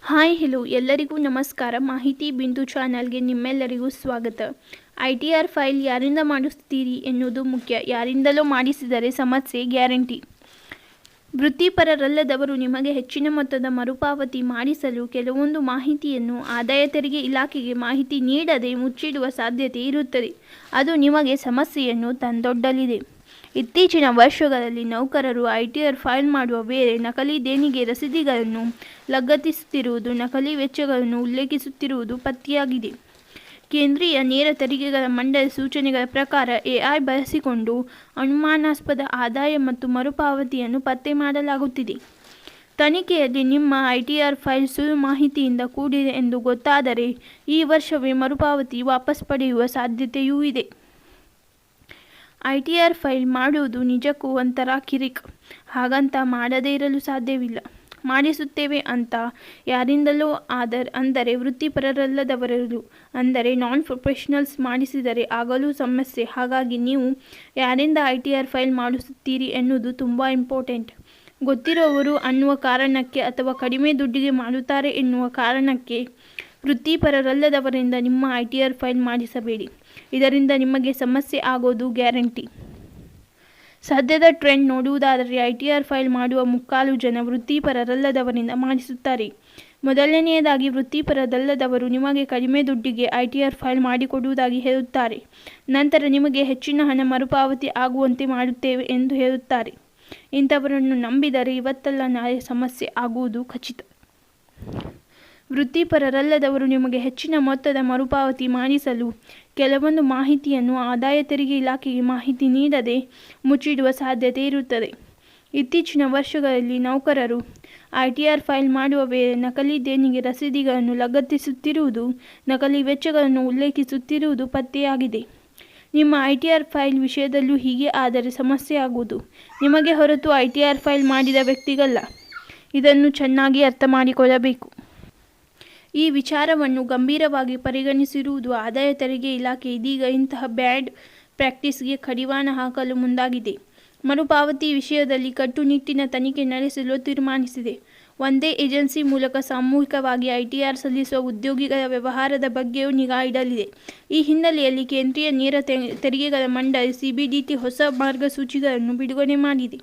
Hi hello ಎಲ್ಲರಿಗೂ ನಮಸ್ಕಾರ. ಮಾಹಿತಿ ಬಿಂದು ಚಾನಲ್ಗೆ ನಿಮ್ಮೆಲ್ಲರಿಗೂ ಸ್ವಾಗತ. ITR ಫೈಲ್ ಯಾರಿಂದ ಮಾಡಿಸ್ತೀರಿ ಎನ್ನುವುದು ಮುಖ್ಯ. ಯಾರಿಂದಲೋ ಮಾಡಿಸಿದರೆ ಸಮಸ್ಯೆ ಗ್ಯಾರಂಟಿ. ವೃತ್ತಿಪರರಲ್ಲದವರು ನಿಮಗೆ ಹೆಚ್ಚಿನ ಮೊತ್ತದ ಮರುಪಾವತಿ ಮಾಡಿಸಲು ಕೆಲವೊಂದು ಮಾಹಿತಿಯನ್ನು ಆದಾಯ ತೆರಿಗೆ ಇಲಾಖೆಗೆ ಮಾಹಿತಿ ನೀಡದೆ ಮುಚ್ಚಿಡುವ ಸಾಧ್ಯತೆ ಇರುತ್ತದೆ. ಅದು ನಿಮಗೆ ಸಮಸ್ಯೆಯನ್ನು ತಂದೊಡ್ಡಲಿದೆ. ಇತ್ತೀಚಿನ ವರ್ಷಗಳಲ್ಲಿ ನೌಕರರು ITR ಫೈಲ್ ಮಾಡುವ ವೇಳೆ ನಕಲಿ ದೇಣಿಗೆ ರಸೀದಿಗಳನ್ನು ಲಗತ್ತಿಸುತ್ತಿರುವುದು, ನಕಲಿ ವೆಚ್ಚಗಳನ್ನು ಉಲ್ಲೇಖಿಸುತ್ತಿರುವುದು ಪತ್ತೆಯಾಗಿದೆ. ಕೇಂದ್ರೀಯ ನೇರ ತೆರಿಗೆಗಳ ಮಂಡಳಿ ಸೂಚನೆಗಳ ಪ್ರಕಾರ AI ಬಳಸಿಕೊಂಡು ಅನುಮಾನಾಸ್ಪದ ಆದಾಯ ಮತ್ತು ಮರುಪಾವತಿಯನ್ನು ಪತ್ತೆ ಮಾಡಲಾಗುತ್ತಿದೆ. ತನಿಖೆಯಲ್ಲಿ ನಿಮ್ಮ ITR ಫೈಲ್ ಸುಳ್ಳು ಮಾಹಿತಿಯಿಂದ ಕೂಡಿದೆ ಎಂದು ಗೊತ್ತಾದರೆ ಈ ವರ್ಷವೇ ಮರುಪಾವತಿ ವಾಪಸ್ ಪಡೆಯುವ ಸಾಧ್ಯತೆಯೂ ಇದೆ. ITR ಫೈಲ್ ಮಾಡುವುದು ನಿಜಕ್ಕೂ ಒಂಥರ ಕಿರಿಕ್. ಹಾಗಂತ ಮಾಡದೇ ಇರಲು ಸಾಧ್ಯವಿಲ್ಲ. ಮಾಡಿಸುತ್ತೇವೆ ಅಂತ ಯಾರಿಂದಲೋ ಅಂದರೆ ವೃತ್ತಿಪರರಲ್ಲದವರು ಅಂದರೆ ನಾನ್ ಪ್ರೊಫೆಷನಲ್ಸ್ ಮಾಡಿಸಿದರೆ ಆಗಲೂ ಸಮಸ್ಯೆ. ಹಾಗಾಗಿ ನೀವು ಯಾರಿಂದ ITR ಫೈಲ್ ಮಾಡಿಸುತ್ತೀರಿ ಎನ್ನುವುದು ತುಂಬ ಇಂಪಾರ್ಟೆಂಟ್. ಗೊತ್ತಿರುವವರು ಅನ್ನುವ ಕಾರಣಕ್ಕೆ ಅಥವಾ ಕಡಿಮೆ ದುಡ್ಡಿಗೆ ಮಾಡುತ್ತಾರೆ ಎನ್ನುವ ಕಾರಣಕ್ಕೆ ವೃತ್ತಿಪರರಲ್ಲದವರಿಂದ ನಿಮ್ಮ ITR ಫೈಲ್ ಮಾಡಿಸಬೇಡಿ. ಇದರಿಂದ ನಿಮಗೆ ಸಮಸ್ಯೆ ಆಗೋದು ಗ್ಯಾರಂಟಿ. ಸದ್ಯದ ಟ್ರೆಂಡ್ ನೋಡುವುದಾದರೆ ITR ಫೈಲ್ ಮಾಡುವ ಮುಕ್ಕಾಲು ಜನ ವೃತ್ತಿಪರರಲ್ಲದವರಿಂದ ಮಾಡಿಸುತ್ತಾರೆ. ಮೊದಲನೆಯದಾಗಿ, ವೃತ್ತಿಪರರಲ್ಲದವರು ನಿಮಗೆ ಕಡಿಮೆ ದುಡ್ಡಿಗೆ ITR ಫೈಲ್ ಮಾಡಿಕೊಡುವುದಾಗಿ ಹೇಳುತ್ತಾರೆ. ನಂತರ ನಿಮಗೆ ಹೆಚ್ಚಿನ ಹಣ ಮರುಪಾವತಿ ಆಗುವಂತೆ ಮಾಡುತ್ತೇವೆ ಎಂದು ಹೇಳುತ್ತಾರೆ. ಇಂಥವರನ್ನು ನಂಬಿದರೆ ಇವತ್ತಲ್ಲ ನಾಳೆ ಸಮಸ್ಯೆ ಆಗುವುದು ಖಚಿತ. ವೃತ್ತಿಪರರಲ್ಲದವರು ನಿಮಗೆ ಹೆಚ್ಚಿನ ಮೊತ್ತದ ಮರುಪಾವತಿ ಮಾಡಿಸಲು ಕೆಲವೊಂದು ಮಾಹಿತಿಯನ್ನು ಆದಾಯ ತೆರಿಗೆ ಇಲಾಖೆಗೆ ಮಾಹಿತಿ ನೀಡದೆ ಮುಚ್ಚಿಡುವ ಸಾಧ್ಯತೆ ಇರುತ್ತದೆ. ಇತ್ತೀಚಿನ ವರ್ಷಗಳಲ್ಲಿ ನೌಕರರು ITR ಫೈಲ್ ಮಾಡುವ ವೇಳೆ ನಕಲಿ ದೇಣಿಗೆ ರಸೀದಿಗಳನ್ನು ಲಗತ್ತಿಸುತ್ತಿರುವುದು, ನಕಲಿ ವೆಚ್ಚಗಳನ್ನು ಉಲ್ಲೇಖಿಸುತ್ತಿರುವುದು ಪತ್ತೆಯಾಗಿದೆ. ನಿಮ್ಮ ITR ಫೈಲ್ ವಿಷಯದಲ್ಲೂ ಹೀಗೆ ಆದರೆ ಸಮಸ್ಯೆ ಆಗುವುದು ನಿಮಗೆ ಹೊರತು ITR ಫೈಲ್ ಮಾಡಿದ ವ್ಯಕ್ತಿಗಲ್ಲ. ಇದನ್ನು ಚೆನ್ನಾಗಿ ಅರ್ಥ ಮಾಡಿಕೊಳ್ಳಬೇಕು. ಈ ವಿಚಾರವನ್ನು ಗಂಭೀರವಾಗಿ ಪರಿಗಣಿಸಿರುವುದು ಆದಾಯ ತೆರಿಗೆ ಇಲಾಖೆ ಇದೀಗ ಇಂತಹ ಬ್ಯಾಡ್ ಪ್ರಾಕ್ಟೀಸ್ಗೆ ಕಡಿವಾಣ ಹಾಕಲು ಮುಂದಾಗಿದೆ. ಮರುಪಾವತಿ ವಿಷಯದಲ್ಲಿ ಕಟ್ಟುನಿಟ್ಟಿನ ತನಿಖೆ ನಡೆಸಲು ತೀರ್ಮಾನಿಸಿದೆ. ಒಂದೇ ಏಜೆನ್ಸಿ ಮೂಲಕ ಸಾಮೂಹಿಕವಾಗಿ ITR ಸಲ್ಲಿಸುವ ಉದ್ಯೋಗಿಗಳ ವ್ಯವಹಾರದ ಬಗ್ಗೆಯೂ ನಿಗಾ ಇಡಲಿದೆ. ಈ ಹಿನ್ನೆಲೆಯಲ್ಲಿ ಕೇಂದ್ರೀಯ ನೇರ ತೆರಿಗೆಗಳ ಮಂಡಳಿ CBDT ಹೊಸ ಮಾರ್ಗಸೂಚಿಗಳನ್ನು ಬಿಡುಗಡೆ ಮಾಡಿದೆ.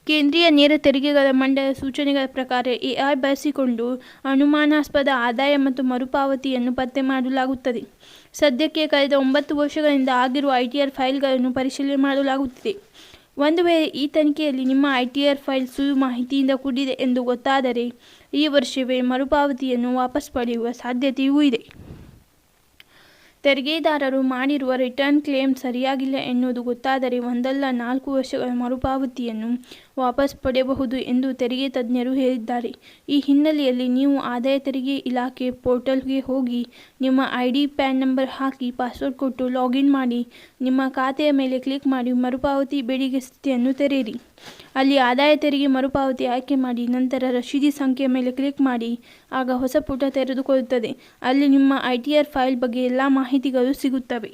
ಕೇಂದ್ರೀಯ ನೇರ ತೆರಿಗೆಗಳ ಮಂಡಳಿ ಸೂಚನೆಗಳ ಪ್ರಕಾರ AI ಬಳಸಿಕೊಂಡು ಅನುಮಾನಾಸ್ಪದ ಆದಾಯ ಮತ್ತು ಮರುಪಾವತಿಯನ್ನು ಪತ್ತೆ ಮಾಡಲಾಗುತ್ತದೆ. ಸದ್ಯಕ್ಕೆ ಕಳೆದ 9 ವರ್ಷಗಳಿಂದ ಆಗಿರುವ ITR ಫೈಲ್ಗಳನ್ನು ಪರಿಶೀಲನೆ ಮಾಡಲಾಗುತ್ತಿದೆ. ಒಂದು ವೇಳೆ ಈ ತನಿಖೆಯಲ್ಲಿ ನಿಮ್ಮ ITR ಫೈಲ್ ಸುಳ್ಳು ಮಾಹಿತಿಯಿಂದ ಕೂಡಿದೆ ಎಂದು ಗೊತ್ತಾದರೆ ಈ ವರ್ಷವೇ ಮರುಪಾವತಿಯನ್ನು ವಾಪಸ್ ಪಡೆಯುವ ಸಾಧ್ಯತೆಯೂ ಇದೆ. ತೆರಿಗೆದಾರರು ಮಾಡಿರುವ ರಿಟರ್ನ್ ಕ್ಲೇಮ್ ಸರಿಯಾಗಿಲ್ಲ ಎನ್ನುವುದು ಗೊತ್ತಾದರೆ 1 ಅಲ್ಲ 4 ವರ್ಷಗಳ ಮರುಪಾವತಿಯನ್ನು ವಾಪಸ್ ಪಡೆಯಬಹುದು ಎಂದು ತೆರಿಗೆ ತಜ್ಞರು ಹೇಳಿದ್ದಾರೆ. ಈ ಹಿನ್ನೆಲೆಯಲ್ಲಿ ನೀವು ಆದಾಯ ತೆರಿಗೆ ಇಲಾಖೆ ಪೋರ್ಟಲ್ಗೆ ಹೋಗಿ ನಿಮ್ಮ ID, PAN ನಂಬರ್ ಹಾಕಿ ಪಾಸ್ವರ್ಡ್ ಕೊಟ್ಟು ಲಾಗಿನ್ ಮಾಡಿ ನಿಮ್ಮ ಖಾತೆಯ ಮೇಲೆ ಕ್ಲಿಕ್ ಮಾಡಿ ಮರುಪಾವತಿ ಬೇಡಿಕೆ ಸ್ಥಿತಿಯನ್ನು ತೆರೆಯಿರಿ. ಅಲ್ಲಿ ಆದಾಯ ತೆರಿಗೆ ಮರುಪಾವತಿ ಆಯ್ಕೆ ಮಾಡಿ ನಂತರ ರಶೀದಿ ಸಂಖ್ಯೆಯ ಮೇಲೆ ಕ್ಲಿಕ್ ಮಾಡಿ. ಆಗ ಹೊಸ ಪುಟ ತೆರೆದುಕೊಳ್ಳುತ್ತದೆ. ಅಲ್ಲಿ ನಿಮ್ಮ ITR ಫೈಲ್ ಬಗ್ಗೆ ಎಲ್ಲ ಮಾಹಿತಿಗಳು ಸಿಗುತ್ತವೆ.